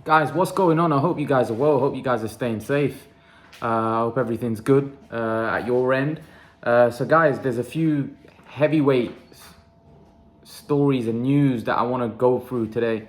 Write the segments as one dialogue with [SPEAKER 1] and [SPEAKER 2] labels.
[SPEAKER 1] Guys, what's going on? I hope you guys are well. I hope you guys are staying safe. I hope everything's good at your end. So guys, there's a few heavyweight stories and news that I want to go through today.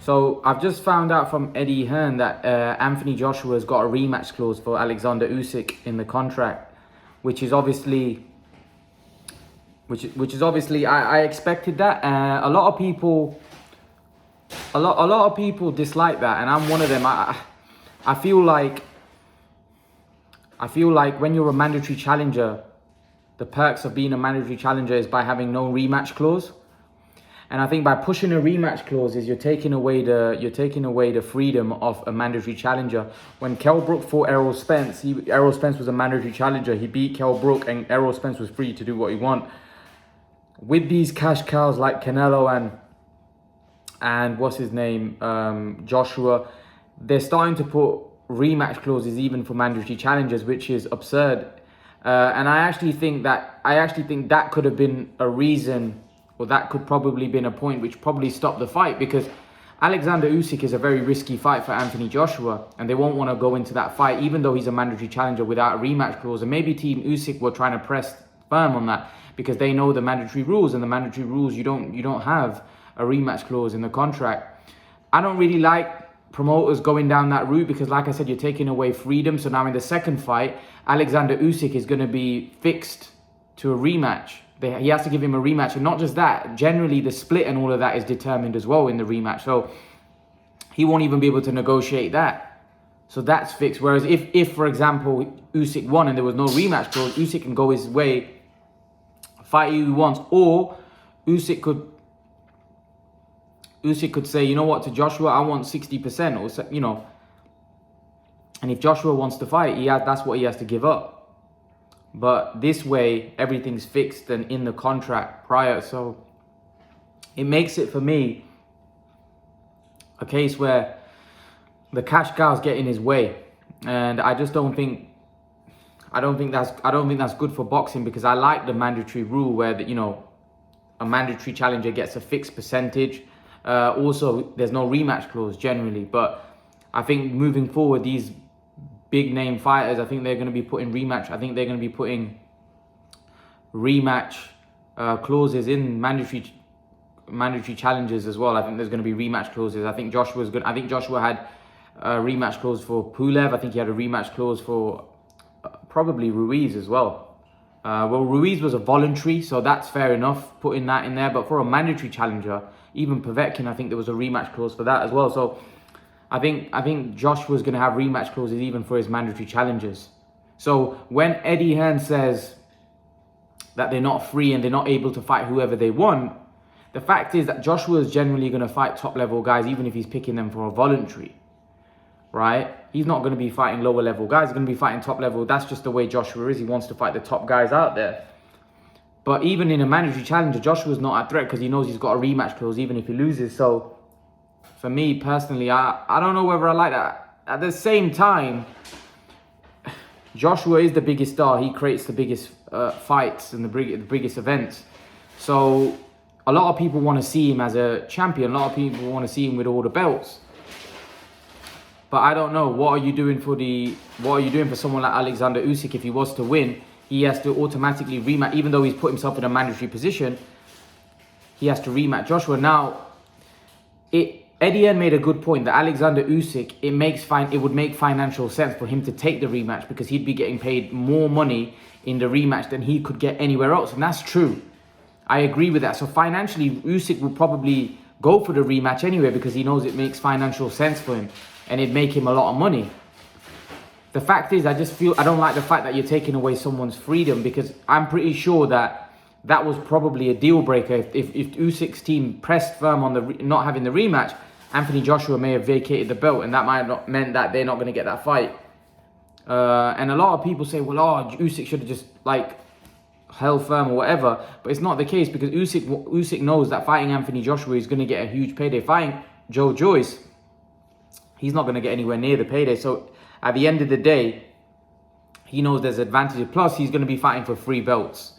[SPEAKER 1] So I've just found out from Eddie Hearn that Anthony Joshua has got a rematch clause for Alexander Usyk in the contract, which is obviously I expected that. A lot of people dislike that, and I'm one of them. I feel like when you're a mandatory challenger, the perks of being a mandatory challenger is by having no rematch clause. And I think by pushing a rematch clause is you're taking away the freedom of a mandatory challenger. When Kell Brook fought Errol Spence, Errol Spence was a mandatory challenger. He beat Kell Brook, and Errol Spence was free to do what he want. With these cash cows like Canelo and what's his name, Joshua, they're starting to put rematch clauses even for mandatory challengers, which is absurd. And I actually think that could have been a reason, or that could probably been a point which probably stopped the fight, because Alexander Usyk is a very risky fight for Anthony Joshua, and they won't want to go into that fight even though he's a mandatory challenger without a rematch clause. And maybe Team Usyk were trying to press firm on that because they know the mandatory rules, and the mandatory rules you don't have a rematch clause in the contract. I don't really like promoters going down that route because, like I said, you're taking away freedom. So now in the second fight, Alexander Usyk is going to be fixed to a rematch. He has to give him a rematch. And not just that, generally the split and all of that is determined as well in the rematch. So he won't even be able to negotiate that. So that's fixed. Whereas if for example, Usyk won and there was no rematch clause, Usyk can go his way, fight who he wants. Or Usyk could say, you know what, to Joshua, I want 60%, or, you know. And if Joshua wants to fight, that's what he has to give up. But this way, everything's fixed and in the contract prior. So it makes it, for me, a case where the cash cows get in his way. And I just don't think that's good for boxing, because I like the mandatory rule where a mandatory challenger gets a fixed percentage. Also, there's no rematch clause generally, but I think moving forward, these big name fighters, I think they're going to be putting rematch. I think they're going to be putting rematch clauses in mandatory challenges as well. I think there's going to be rematch clauses. I think Joshua had a rematch clause for Pulev. I think he had a rematch clause for probably Ruiz as well. Well, Ruiz was a voluntary, so that's fair enough putting that in there. But for a mandatory challenger, even Povetkin, I think there was a rematch clause for that as well. So I think Joshua's going to have rematch clauses even for his mandatory challengers. So when Eddie Hearn says that they're not free and they're not able to fight whoever they want, the fact is that Joshua is generally going to fight top level guys, even if he's picking them for a voluntary, right? He's not going to be fighting lower level guys. He's going to be fighting top level. That's just the way Joshua is. He wants to fight the top guys out there. But even in a mandatory challenger, Joshua's not a threat because he knows he's got a rematch clause even if he loses. So for me personally, I don't know whether I like that. At the same time, Joshua is the biggest star. He creates the biggest fights and the biggest events. So a lot of people want to see him as a champion. A lot of people want to see him with all the belts. But I don't know. What are you doing for someone like Alexander Usyk? If he was to win, he has to automatically rematch, even though he's put himself in a mandatory position. He has to rematch Joshua. Now, Eddie Hearn made a good point that Alexander Usyk, it would make financial sense for him to take the rematch because he'd be getting paid more money in the rematch than he could get anywhere else. And that's true. I agree with that. So financially, Usyk will probably go for the rematch anyway because he knows it makes financial sense for him and it'd make him a lot of money. The fact is, I don't like the fact that you're taking away someone's freedom, because I'm pretty sure that was probably a deal breaker. If Usyk's team pressed firm on not having the rematch, Anthony Joshua may have vacated the belt, and that might have not meant that they're not going to get that fight. And a lot of people say, well, Usyk should have just held firm or whatever. But it's not the case, because Usyk knows that fighting Anthony Joshua is going to get a huge payday. Fighting Joe Joyce, he's not going to get anywhere near the payday. So at the end of the day, he knows there's advantages. Plus, he's going to be fighting for 3 belts.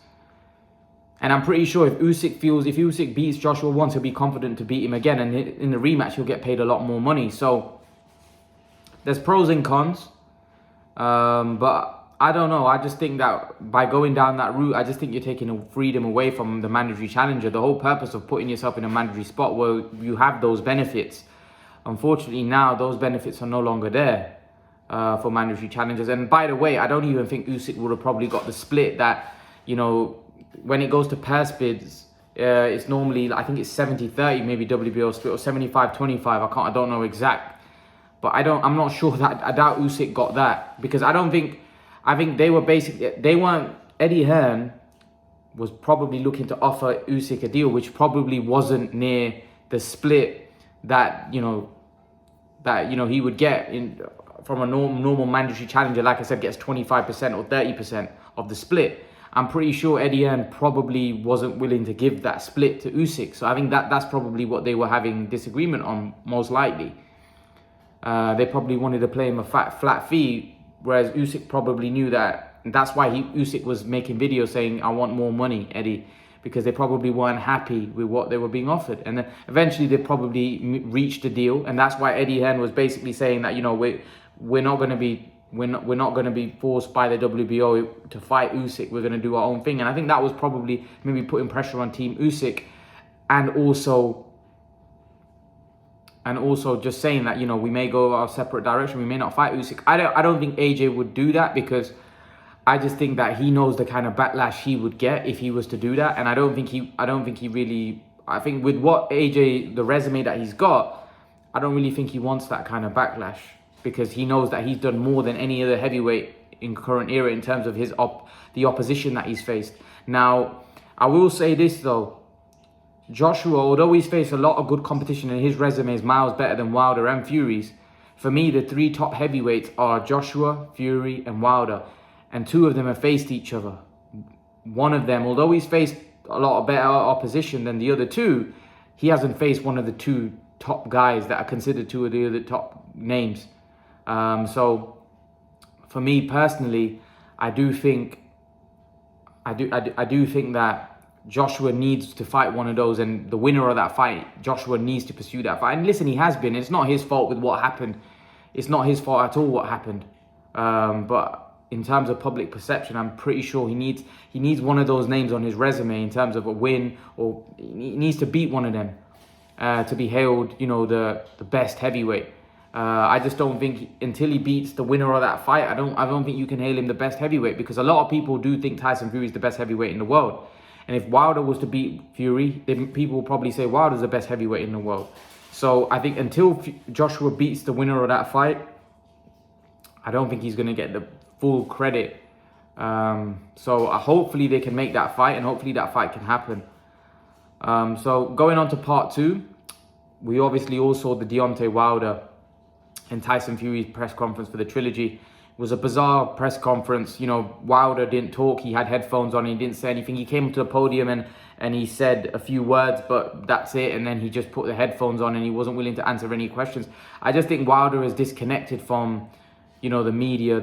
[SPEAKER 1] And I'm pretty sure if Usyk beats Joshua once, he'll be confident to beat him again. And in the rematch, he'll get paid a lot more money. So there's pros and cons. But I don't know. I just think that by going down that route, I just think you're taking a freedom away from the mandatory challenger. The whole purpose of putting yourself in a mandatory spot where you have those benefits. Unfortunately, now those benefits are no longer there for mandatory challengers. And by the way, I don't even think Usyk would have probably got the split that, you know, when it goes to purse bids, it's normally, I think it's 70-30, maybe WBO split, or 75-25. I don't know exact. But I'm not sure that, I doubt Usyk got that, because I think they were Eddie Hearn was probably looking to offer Usyk a deal, which probably wasn't near the split that, you know, he would get from a normal mandatory challenger. Like I said, gets 25% or 30% of the split. I'm pretty sure Eddie Hearn probably wasn't willing to give that split to Usyk. So I think that's probably what they were having disagreement on, most likely. They probably wanted to play him a flat fee, whereas Usyk probably knew that. And that's why Usyk was making videos saying, I want more money, Eddie, because they probably weren't happy with what they were being offered. And then eventually they probably reached a deal. And that's why Eddie Hearn was basically saying that, you know, we're not going to be forced by the WBO to fight Usyk. We're going to do our own thing. And I think that was probably maybe putting pressure on Team Usyk, and also just saying that, you know, we may go our separate direction. We may not fight Usyk. I don't think AJ would do that, because I just think that he knows the kind of backlash he would get if he was to do that. And I think with what AJ, the resume that he's got, I don't really think he wants that kind of backlash, because he knows that he's done more than any other heavyweight in current era in terms of the opposition that he's faced. Now, I will say this though. Joshua, although he's faced a lot of good competition and his resume is miles better than Wilder and Fury's, for me, the three top heavyweights are Joshua, Fury, and Wilder. And two of them have faced each other. One of them, although he's faced a lot of better opposition than the other two, he hasn't faced one of the two top guys that are considered two of the other top names. So, for me personally, I do think that Joshua needs to fight one of those, and the winner of that fight, Joshua needs to pursue that fight. And listen, he has been. It's not his fault with what happened. It's not his fault at all what happened. But in terms of public perception, I'm pretty sure he needs one of those names on his resume in terms of a win, or he needs to beat one of them to be hailed, you know, the best heavyweight. I just don't think until he beats the winner of that fight, I don't think you can hail him the best heavyweight, because a lot of people do think Tyson Fury is the best heavyweight in the world. And if Wilder was to beat Fury, then people will probably say Wilder's the best heavyweight in the world. So I think until Joshua beats the winner of that fight, I don't think he's going to get the full credit. So hopefully they can make that fight, and hopefully that fight can happen. So going on to part two, we obviously all saw the Deontay Wilder and Tyson Fury's press conference for the trilogy. It was a bizarre press conference. You know, Wilder didn't talk. He had headphones on. He didn't say anything. He came to the podium and he said a few words, but that's it. And then he just put the headphones on and he wasn't willing to answer any questions. I just think Wilder is disconnected from, you know, the media.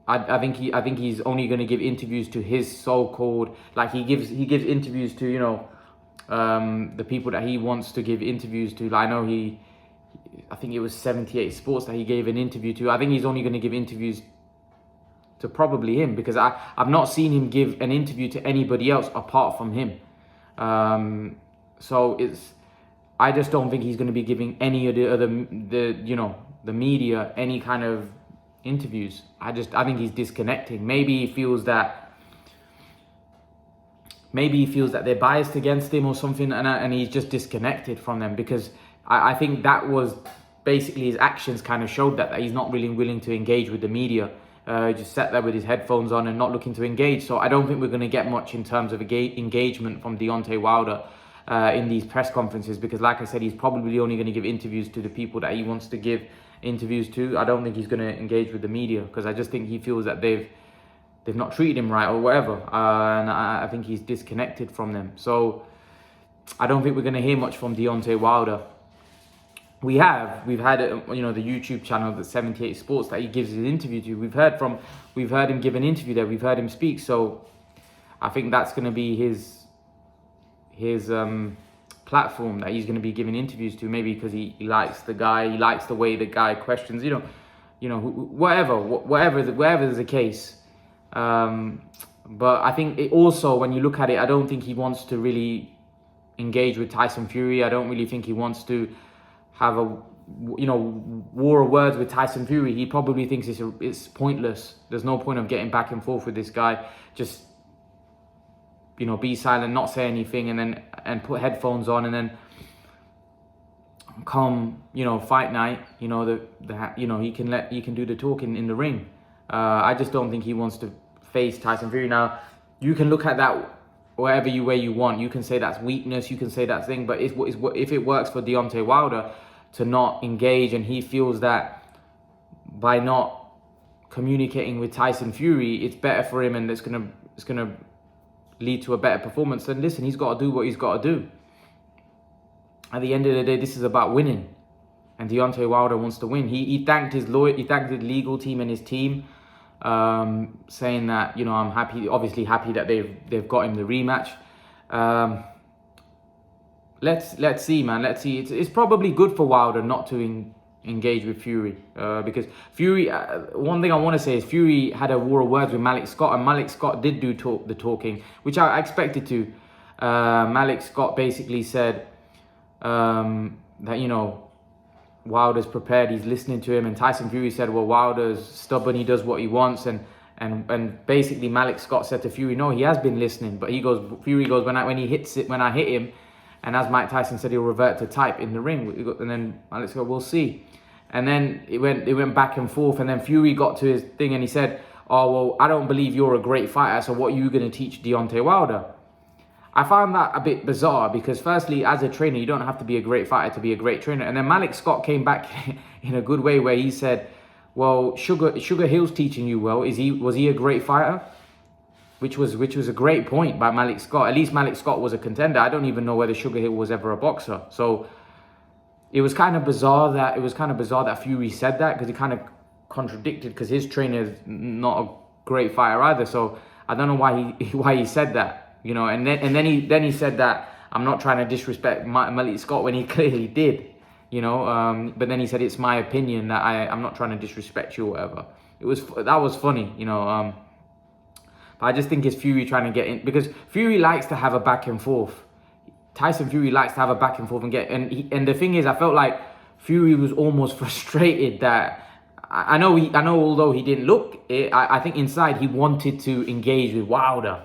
[SPEAKER 1] I think he's only going to give interviews to his so-called, like he gives interviews to, you know, the people that he wants to give interviews to. Like, I think it was 78 Sports that he gave an interview to. I think he's only going to give interviews to probably him, because I've not seen him give an interview to anybody else apart from him. So I just don't think he's going to be giving any of the media any kind of interviews. I think he's disconnecting. Maybe he feels that they're biased against him or something, and he's just disconnected from them, because I think that was basically his actions kind of showed that he's not really willing to engage with the media. He just sat there with his headphones on and not looking to engage. So I don't think we're going to get much in terms of engagement from Deontay Wilder in these press conferences, because like I said, he's probably only going to give interviews to the people that he wants to give interviews to. I don't think he's going to engage with the media, because I just think he feels that they've not treated him right or whatever. And I think he's disconnected from them. So I don't think we're going to hear much from Deontay Wilder. We've had the YouTube channel, the 78 Sports, that he gives his interview to. We've heard him give an interview there. We've heard him speak. So I think that's going to be his platform that he's going to be giving interviews to, maybe because he likes the guy, he likes the way the guy questions, whatever is the case. But I think it also, when you look at it, I don't think he wants to really engage with Tyson Fury. I don't really think he wants to have a war of words with Tyson Fury. He probably thinks it's pointless. There's no point of getting back and forth with this guy. Just be silent, not say anything, and put headphones on, and then come fight night, he can do the talking in the ring. I just don't think he wants to face Tyson Fury. Now, you can look at that whatever way you want. You can say that's weakness, you can say that's thing, but if it works for Deontay Wilder to not engage, and he feels that by not communicating with Tyson Fury, it's better for him, and it's gonna lead to a better performance, then listen, he's got to do what he's got to do. At the end of the day, this is about winning, and Deontay Wilder wants to win. He thanked his lawyer, he thanked his legal team and his team, saying that I'm obviously happy that they've got him the rematch. Let's see, man. Let's see. It's probably good for Wilder not to engage with Fury, because Fury. One thing I want to say is Fury had a war of words with Malik Scott, and Malik Scott did do the talking, which I expected to. Malik Scott basically said that Wilder's prepared, he's listening to him, and Tyson Fury said, well, Wilder's stubborn, he does what he wants, and basically Malik Scott said to Fury, no, he has been listening, but Fury goes, when I hit him, and as Mike Tyson said, he'll revert to type in the ring, and then Malik Scott, we'll see. And then it went back and forth, and then Fury got to his thing, and he said, oh, well, I don't believe you're a great fighter, so what are you going to teach Deontay Wilder? I found that a bit bizarre, because firstly, as a trainer, you don't have to be a great fighter to be a great trainer. And then Malik Scott came back in a good way, where he said, well, Sugar Hill's teaching you well. Was he a great fighter? Which was a great point by Malik Scott. At least Malik Scott was a contender. I don't even know whether Sugar Hill was ever a boxer. So it was kind of bizarre that Fury said that, because it kind of contradicted, because his trainer is not a great fighter either. So I don't know why he said that. And then he said that I'm not trying to disrespect Malik Scott, when he clearly did, but then he said it's my opinion that I'm not trying to disrespect you or whatever. That was funny, but I just think it's Fury trying to get in, because Fury likes to have a back and forth. Tyson Fury likes to have a back and forth and the thing is, I felt like Fury was almost frustrated that I know although he didn't look it, I think inside he wanted to engage with Wilder.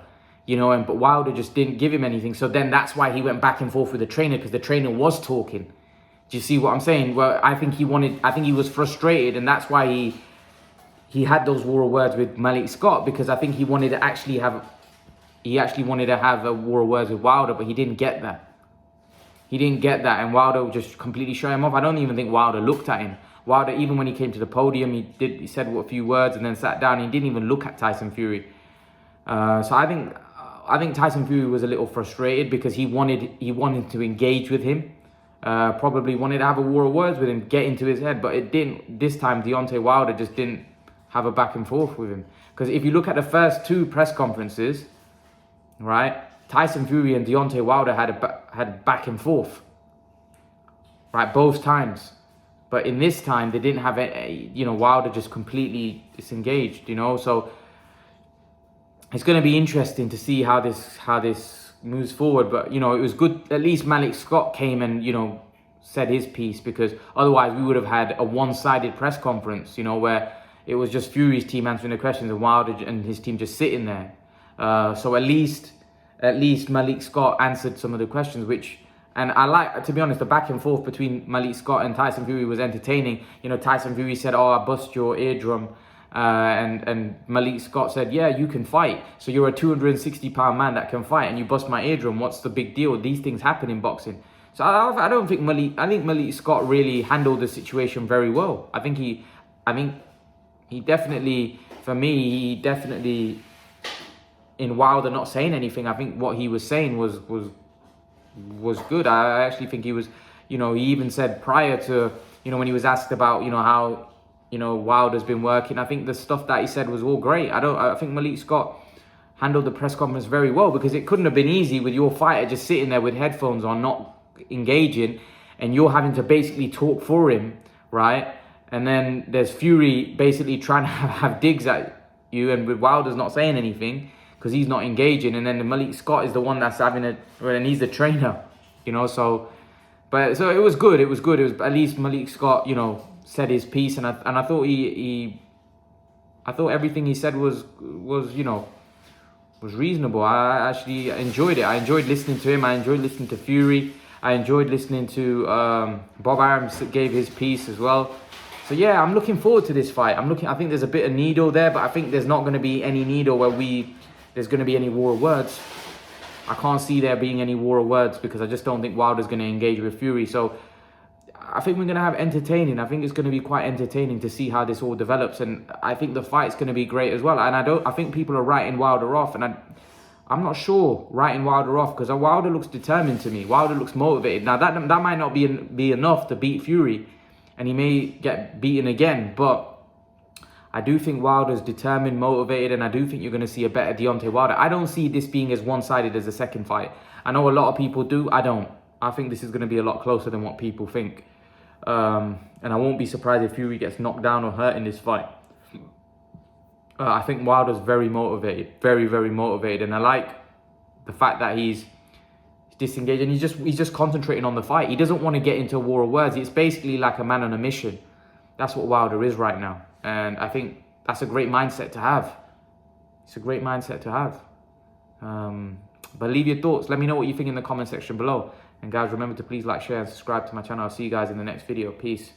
[SPEAKER 1] But Wilder just didn't give him anything. So then that's why he went back and forth with the trainer, because the trainer was talking. Do you see what I'm saying? Well, I think he was frustrated, and that's why he had those war of words with Malik Scott, because I think he wanted to actually have a war of words with Wilder, but he didn't get that. And Wilder just completely shut him off. I don't even think Wilder looked at him. Wilder, even when he came to the podium, he said a few words and then sat down. He didn't even look at Tyson Fury. So I think Tyson Fury was a little frustrated, because he wanted to engage with him, probably wanted to have a war of words with him, get into his head, but it didn't. This time, Deontay Wilder just didn't have a back and forth with him. Because if you look at the first two press conferences, right, Tyson Fury and Deontay Wilder had back and forth, right, both times. But in this time, they didn't have Wilder just completely disengaged, so it's going to be interesting to see how this moves forward. But it was good, at least Malik Scott came and said his piece, because otherwise we would have had a one-sided press conference, where it was just Fury's team answering the questions and Wilder and his team just sitting there. So at least Malik Scott answered some of the questions, and I like, to be honest, the back and forth between Malik Scott and Tyson Fury was entertaining. Tyson Fury said, oh, I bust your eardrum. And Malik Scott said, yeah, you can fight. So you're a 260-pound man that can fight, and you bust my eardrum. What's the big deal? These things happen in boxing. So I think Malik Scott really handled the situation very well. I think he definitely, for me, in Wilder not saying anything, I think what he was saying was good. I actually think he was, he even said prior to, when he was asked about, how, Wilder's been working, I think the stuff that he said was all great. I think Malik Scott handled the press conference very well, because it couldn't have been easy with your fighter just sitting there with headphones on, not engaging, and you're having to basically talk for him, right? And then there's Fury basically trying to have digs at you, and with Wilder's not saying anything because he's not engaging, and then Malik Scott is the one that's having and he's the trainer, you know. So it was good. It was good. It was at least Malik Scott, you know, said his piece, and I thought I thought everything he said was you know, was reasonable. I actually enjoyed it. I enjoyed listening to him. I enjoyed listening to Fury. I enjoyed listening to Bob Arum gave his piece as well. So yeah, I'm looking forward to this fight. I think there's a bit of needle there, but I think there's not going to be any needle where there's going to be any war of words. I can't see there being any war of words because I just don't think Wilder's going to engage with Fury. So I think we're going to have entertaining. I think it's going to be quite entertaining to see how this all develops, and I think the fight's going to be great as well. And I think people are writing Wilder off, and I'm not sure writing Wilder off because Wilder looks determined to me. Wilder looks motivated. Now that might not be enough to beat Fury, and he may get beaten again, but I do think Wilder's determined, motivated, and I do think you're going to see a better Deontay Wilder. I don't see this being as one-sided as the second fight. I know a lot of people do. I don't. I think this is going to be a lot closer than what people think. And I won't be surprised if Fury gets knocked down or hurt in this fight. I think Wilder's very motivated, very, very motivated, and I like the fact that he's disengaged and he's just concentrating on the fight. He doesn't want to get into a war of words. It's basically like a man on a mission. That's what Wilder is right now, and I think that's a great mindset to have. It's a great mindset to have. But leave your thoughts. Let me know what you think in the comment section below. And guys, remember to please like, share, and subscribe to my channel. I'll see you guys in the next video. Peace.